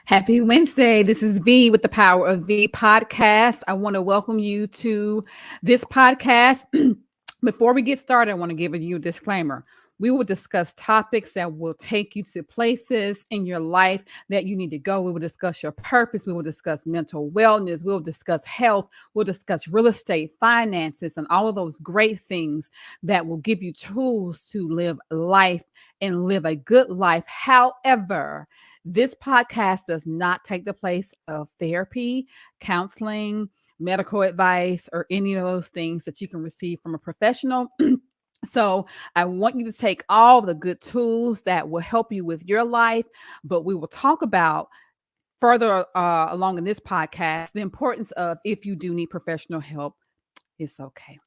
Happy Wednesday. This is V with the Power of V podcast. I want to welcome you to this podcast. Before we get started, I want to give you a disclaimer. We will discuss topics that will take you to places in your life that you need to go. We will discuss your purpose. We will discuss mental wellness. We'll discuss health. We'll discuss real estate, finances, and all of those great things that will give you tools to live life and live a good life. However, this podcast does not take the place of therapy, counseling, medical advice, or any of those things that you can receive from a professional. So I want you to take all the good tools that will help you with your life, but we will talk about further along in this podcast the importance of if you do need professional help, it's okay.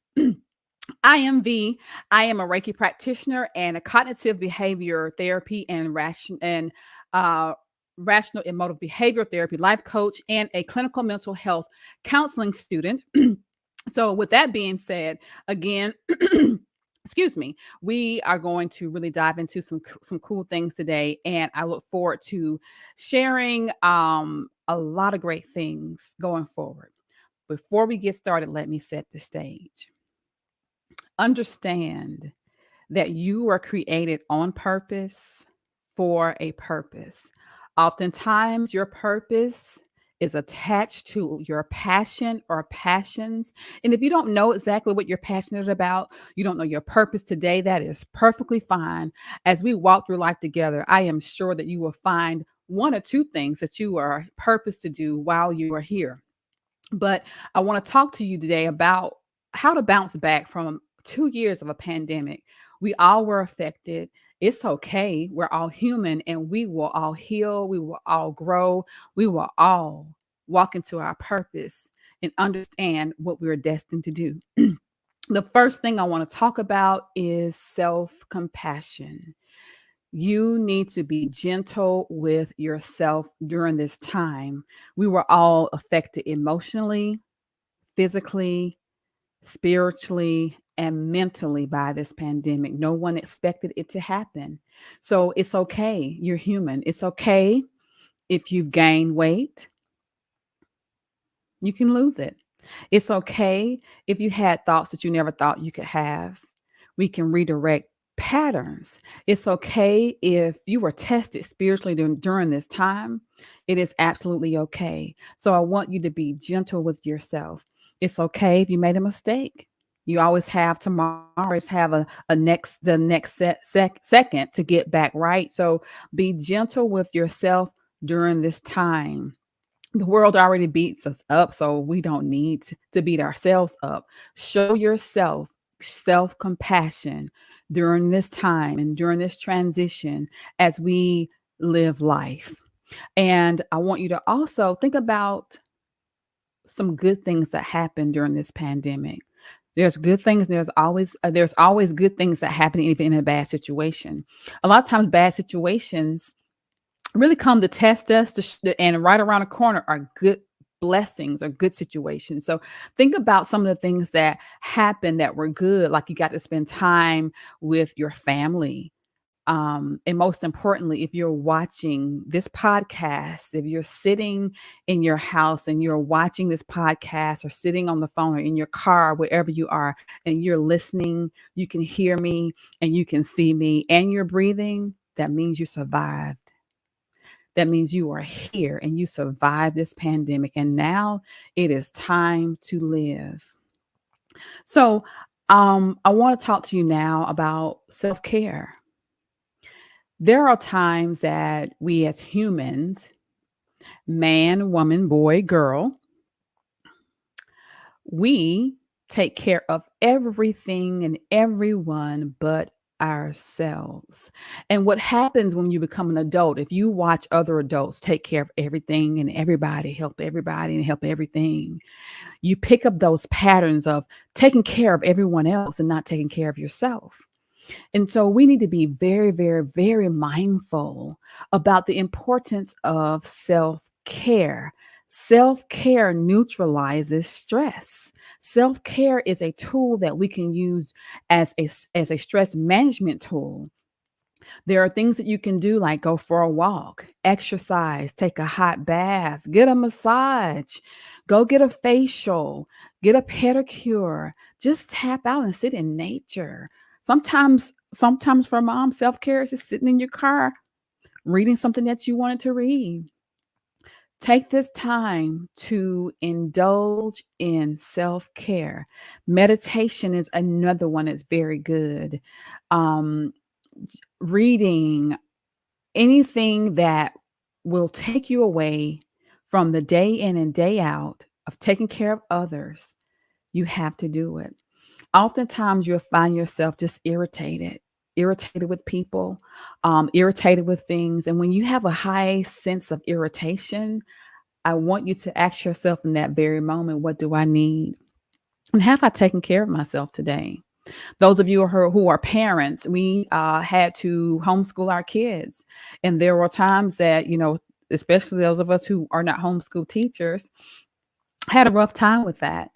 I am V. I am a Reiki practitioner and a cognitive behavior therapy and uh, rational emotive behavioral therapy life coach and a clinical mental health counseling student. So, with that being said, again, excuse me, we are going to really dive into some cool things today, and I look forward to sharing a lot of great things going forward. Before we get started, let me set the stage. Understand that you are created on purpose for a purpose. Oftentimes, your purpose is attached to your passion or passions. And if you don't know exactly what you're passionate about, you don't know your purpose today, that is perfectly fine. As we walk through life together, I am sure that you will find one or two things that you are purposed to do while you are here. But I want to talk to you today about how to bounce back from 2 years of a pandemic. We all were affected. It's okay. We're all human and we will all heal. We will all grow. We will all walk into our purpose and understand what we're destined to do. The first thing I want to talk about is self compassion. You need to be gentle with yourself during this time. We were all affected emotionally, physically, spiritually, and mentally by this pandemic. No one expected it to happen. So it's okay. You're human. It's okay if you've gained weight, you can lose it. It's okay if you had thoughts that you never thought you could have. We can redirect patterns. It's okay if you were tested spiritually during this time. It is absolutely okay. So I want you to be gentle with yourself. It's okay if you made a mistake. You always have tomorrow, always have a next the next second to get back right. So be gentle with yourself during this time. The world already beats us up, so we don't need to beat ourselves up. Show yourself self compassion during this time and during this transition as we live life. And I want you to also think about some good things that happened during this pandemic. There's good things. There's always good things that happen even in a bad situation. A lot of times, bad situations really come to test us and right around the corner are good blessings or good situations. So think about some of the things that happened that were good, like you got to spend time with your family. And most importantly, if you're watching this podcast, if you're sitting in your house and you're watching this podcast or sitting on the phone or in your car, wherever you are, and you're listening, you can hear me and you can see me and you're breathing, that means you survived. That means you are here and you survived this pandemic. And now it is time to live. So, I want to talk to you now about self care. There are times that we as humans, man, woman, boy, girl, we take care of everything and everyone but ourselves. And what happens when you become an adult, if you watch other adults take care of everything and everybody and help everything, you pick up those patterns of taking care of everyone else and not taking care of yourself. And so we need to be very, very, very mindful about the importance of self care. Self care neutralizes stress. Self care is a tool that we can use as a stress management tool. There are things that you can do like go for a walk, exercise, take a hot bath, get a massage, go get a facial, get a pedicure, just tap out and sit in nature. Sometimes for mom, self-care is just sitting in your car reading something that you wanted to read. Take this time to indulge in self-care. Meditation is another one that's very good. Um, Reading, anything that will take you away from the day in and day out of taking care of others, you have to do it. Oftentimes, you'll find yourself just irritated with people, irritated with things. And when you have a high sense of irritation, I want you to ask yourself in that very moment, what do I need? And have I taken care of myself today? Those of you who are parents, we had to homeschool our kids. And there were times that, especially those of us who are not homeschool teachers, had a rough time with that.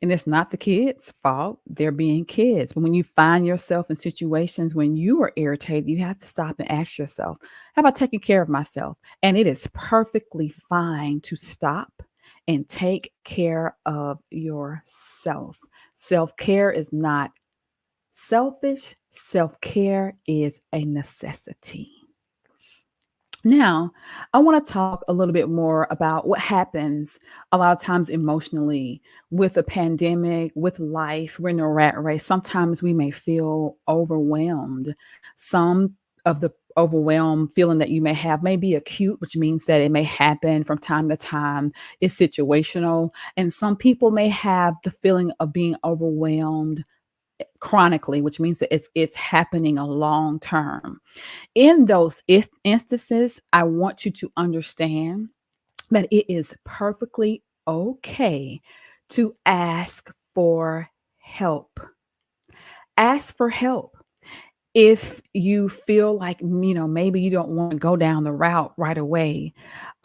And it's not the kids' fault. They're being kids. But when you find yourself in situations when you are irritated, you have to stop and ask yourself, have I taken care of myself? And it is perfectly fine to stop and take care of yourself. Self care is not selfish, self care is a necessity. Now, I want to talk a little bit more about what happens a lot of times emotionally with a pandemic, with life. We're in a rat race. Sometimes we may feel overwhelmed. Some of the overwhelmed feeling that you may have may be acute, which means that it may happen from time to time. It's situational. And some people may have the feeling of being overwhelmed chronically, which means that it's happening a long term. In those instances, I want you to understand that it is perfectly okay to ask for help. Ask for help. If you feel like, maybe you don't want to go down the route right away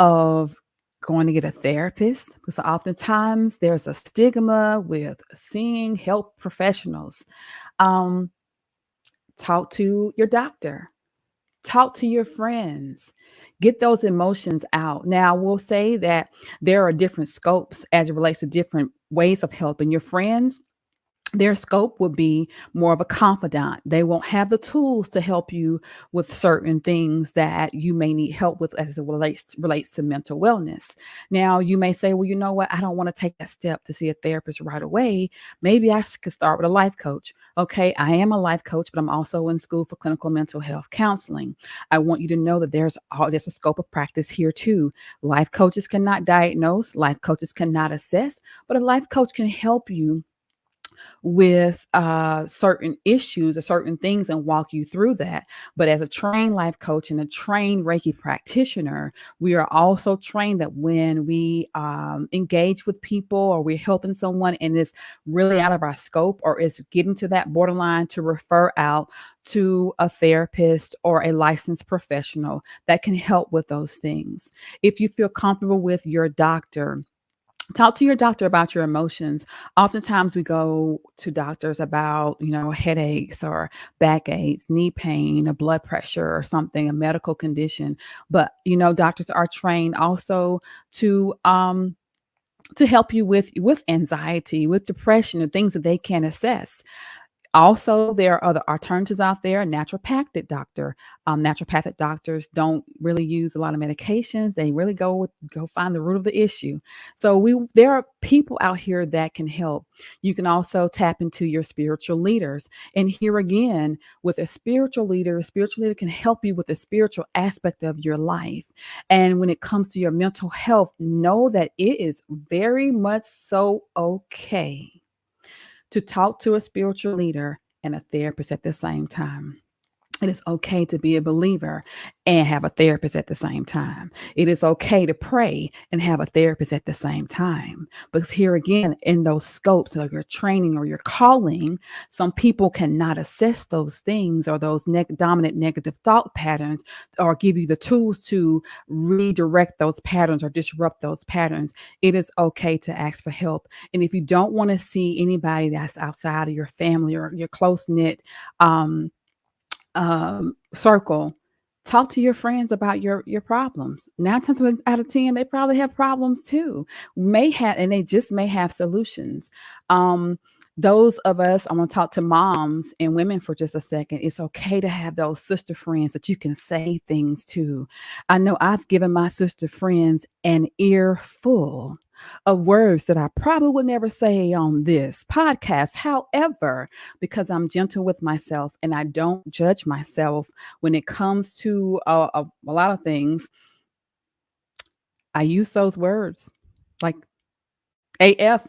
of going to get a therapist, because oftentimes there's a stigma with seeing health professionals. Um, Talk to your doctor. Talk to your friends, get those emotions out. Now, we'll say that there are different scopes as it relates to different ways of helping your friends. Their scope will be more of a confidant. They won't have the tools to help you with certain things that you may need help with as it relates to mental wellness. Now, you may say, well, you know what? I don't want to take that step to see a therapist right away. Maybe could start with a life coach. Okay, I am a life coach, but I'm also in school for clinical mental health counseling. I want you to know that there's a scope of practice here too. Life coaches cannot diagnose, life coaches cannot assess, but a life coach can help you with certain issues or certain things and walk you through that. But as a trained life coach and a trained Reiki practitioner, we are also trained that when we engage with people or we're helping someone and it's really out of our scope or is getting to that borderline, to refer out to a therapist or a licensed professional that can help with those things. If you feel comfortable with your doctor, talk to your doctor about your emotions. Oftentimes we go to doctors about, headaches or backaches, knee pain, a blood pressure or something, a medical condition. But, doctors are trained also to help you with anxiety, with depression, and things that they can assess. Also, there are other alternatives out there. Naturopathic doctors don't really use a lot of medications. They really go find the root of the issue. So there are people out here that can help. You can also tap into your spiritual leaders. And here again, with a spiritual leader can help you with the spiritual aspect of your life. And when it comes to your mental health, know that it is very much so okay to talk to a spiritual leader and a therapist at the same time. It is okay to be a believer and have a therapist at the same time. It is okay to pray and have a therapist at the same time. Because here again, in those scopes of your training or your calling, some people cannot assess those things or those dominant negative thought patterns or give you the tools to redirect those patterns or disrupt those patterns. It is okay to ask for help. And if you don't want to see anybody that's outside of your family or your close knit, circle, talk to your friends about your problems. 9 times out of 10, they probably have problems too. May have, and they just may have solutions. Um, those of us, I'm gonna talk to moms and women for just a second. It's okay to have those sister friends that you can say things to. I know I've given my sister friends an earful of words that I probably would never say on this podcast. However, because I'm gentle with myself and I don't judge myself when it comes to a lot of things, I use those words like AF,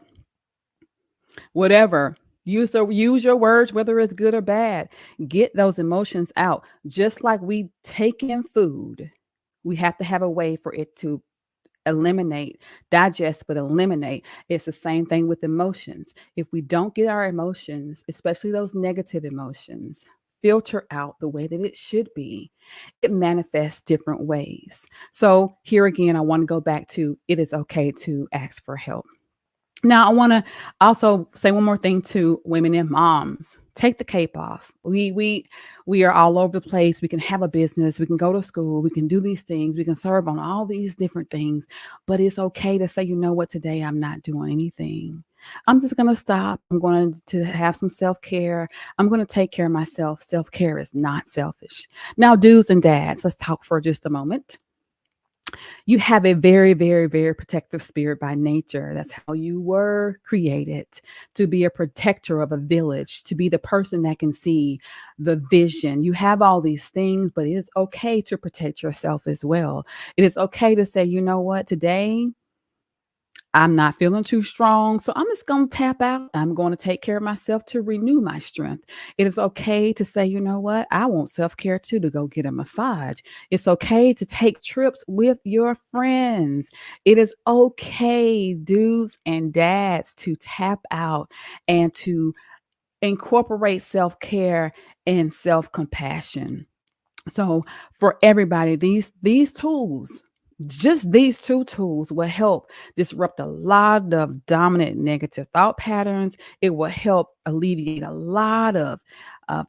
whatever. Use your words, whether it's good or bad. Get those emotions out. Just like we take in food, we have to have a way for it to eliminate, digest, but eliminate. It's the same thing with emotions. If we don't get our emotions, especially those negative emotions, filter out the way that it should be, it manifests different ways. So, here again, I want to go back to it is okay to ask for help. Now, I want to also say one more thing to women and moms. Take the cape off. We are all over the place. We can have a business. We can go to school. We can do these things. We can serve on all these different things. But it's okay to say, you know what, today I'm not doing anything. I'm just going to stop. I'm going to have some self care. I'm going to take care of myself. Self care is not selfish. Now, dudes and dads, let's talk for just a moment. You have a very, very, very protective spirit by nature. That's how you were created, to be a protector of a village, to be the person that can see the vision. You have all these things, but it is okay to protect yourself as well. It is okay to say, you know what, today I'm not feeling too strong. So I'm just going to tap out. I'm going to take care of myself to renew my strength. It is okay to say, you know what? I want self care too, to go get a massage. It's okay to take trips with your friends. It is okay, dudes and dads, to tap out and to incorporate self care and self compassion. So for everybody, these tools, just these two tools will help disrupt a lot of dominant negative thought patterns. It will help alleviate a lot of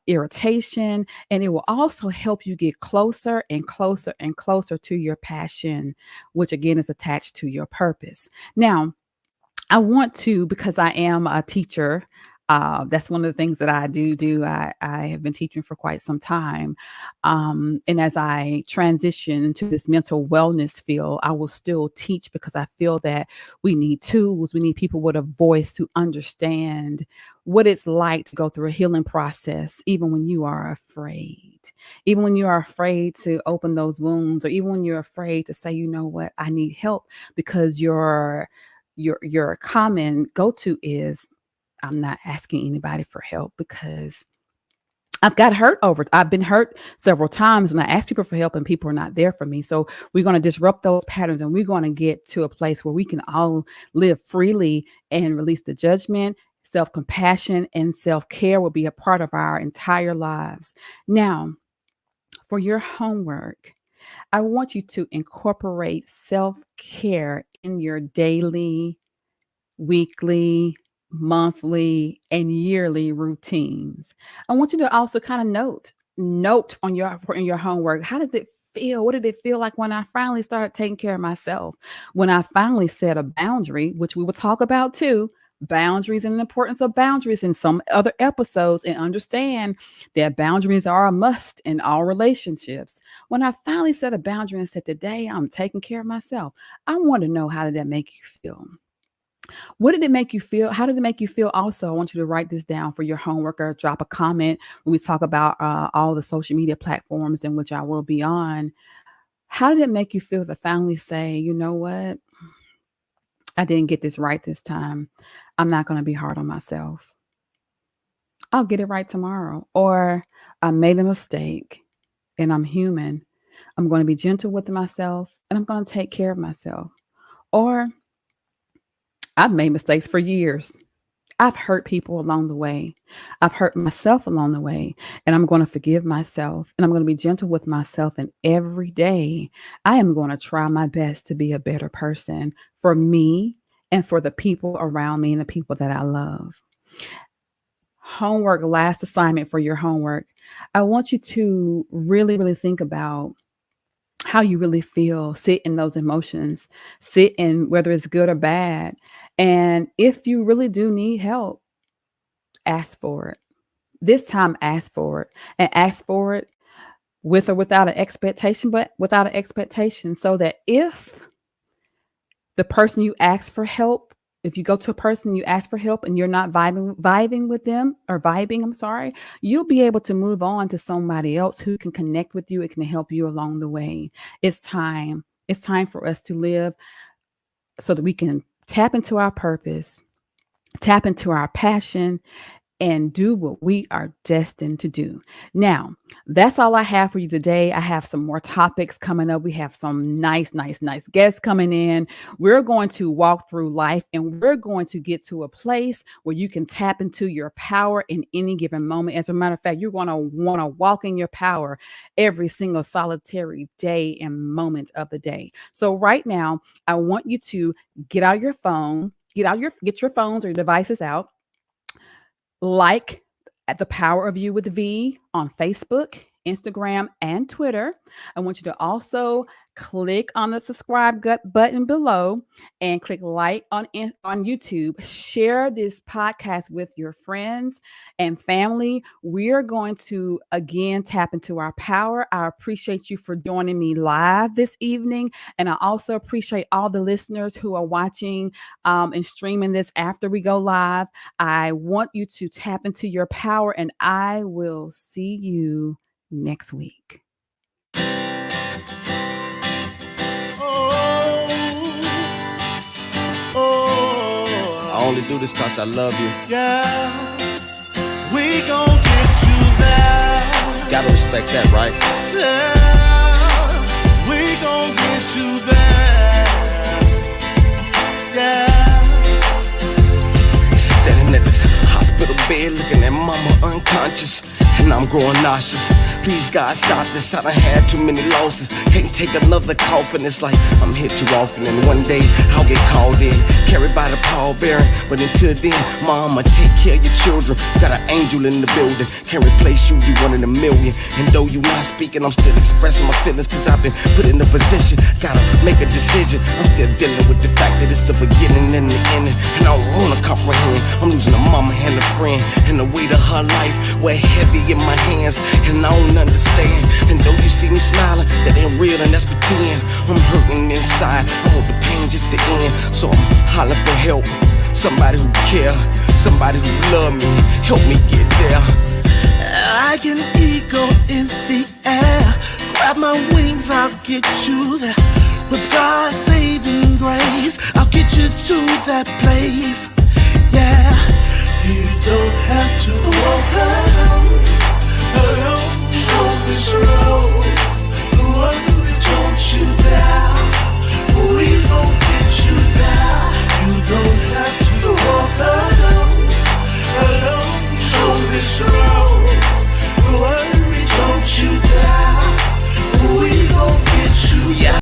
irritation, and it will also help you get closer and closer and closer to your passion, which again is attached to your purpose. Now, I want to, because I am a teacher. That's one of the things that I do. I have been teaching for quite some time. And as I transition into this mental wellness field, I will still teach because I feel that we need tools. We need people with a voice to understand what it's like to go through a healing process, even when you are afraid, even when you are afraid to open those wounds, or even when you're afraid to say, you know what, I need help, because your common go-to is, I'm not asking anybody for help because I've been hurt several times when I ask people for help and people are not there for me. So we're going to disrupt those patterns, and we're going to get to a place where we can all live freely and release the judgment. Self-compassion and self-care will be a part of our entire lives. Now, for your homework, I want you to incorporate self-care in your daily, weekly, monthly, and yearly routines. I want you to also kind of note on your in your homework. How does it feel? What did it feel like when I finally started taking care of myself? When I finally set a boundary, which we will talk about too. Boundaries and the importance of boundaries in some other episodes, and understand that boundaries are a must in all relationships. When I finally set a boundary and said, today I'm taking care of myself, I want to know, how did that make you feel? What did it make you feel? How did it make you feel? Also, I want you to write this down for your homework, or drop a comment when we talk about all the social media platforms in which I will be on. How did it make you feel to finally say, you know what? I didn't get this right this time. I'm not going to be hard on myself. I'll get it right tomorrow. Or I made a mistake and I'm human. I'm going to be gentle with myself and I'm going to take care of myself. Or I've made mistakes for years. I've hurt people along the way. I've hurt myself along the way, and I'm going to forgive myself, and I'm going to be gentle with myself. And every day, I am going to try my best to be a better person for me and for the people around me and the people that I love. Homework, last assignment for your homework. I want you to really, really think about how you really feel, sit in those emotions, sit in whether it's good or bad. And if you really do need help, ask for it. This time, ask for it and ask for it with or without an expectation, but without an expectation, so that if the person you ask for help, if you go to a person you ask for help and you're not vibing with them or vibing, I'm sorry, you'll be able to move on to somebody else who can connect with you. It can help you along the way. It's time. It's time for us to live so that we can tap into our purpose, tap into our passion, and do what we are destined to do. Now, that's all I have for you today. I have some more topics coming up. We have some nice guests coming in. We're going to walk through life and we're going to get to a place where you can tap into your power in any given moment. As a matter of fact, you're going to want to walk in your power every single solitary day and moment of the day. So right now, I want you to get out your phone, get your phones or your devices out. Like at the Power of You with VEE on Facebook, Instagram, and Twitter. I want you to also click on the subscribe button below and click like on YouTube. Share this podcast with your friends and family. We're going to again tap into our power. I appreciate you for joining me live this evening. And I also appreciate all the listeners who are watching and streaming this after we go live. I want you to tap into your power, and I will see you next week. I only do this cause I love you. Yeah, we gon' get you there. Gotta respect that, right? Yeah, we gon' get you there. Yeah. Standing at this hospital bed looking at mama unconscious, and I'm growing nauseous. Please God stop this, I done had too many losses. Can't take another coffin, it's like I'm hit too often. And one day I'll get called in, carried by the pallbearer. But until then, mama, take care of your children. Got an angel in the building, can't replace you, you one in a million. And though you not speaking, I'm still expressing my feelings, cause I've been put in a position, gotta make a decision. I'm still dealing with the fact that it's the beginning and the ending, and I don't wanna comprehend. I'm losing a mama and a friend, and the weight of her life weigh heavy in my hands, and I don't understand. And though you see me smiling, that ain't real and that's pretend. I'm hurting inside, I want the pain just to end. So I'm hollering for help, somebody who care, somebody who love me, help me get there. Like an eagle in the air, grab my wings, I'll get you there. With God's saving grace, I'll get you to that place. Yeah, you don't have to walk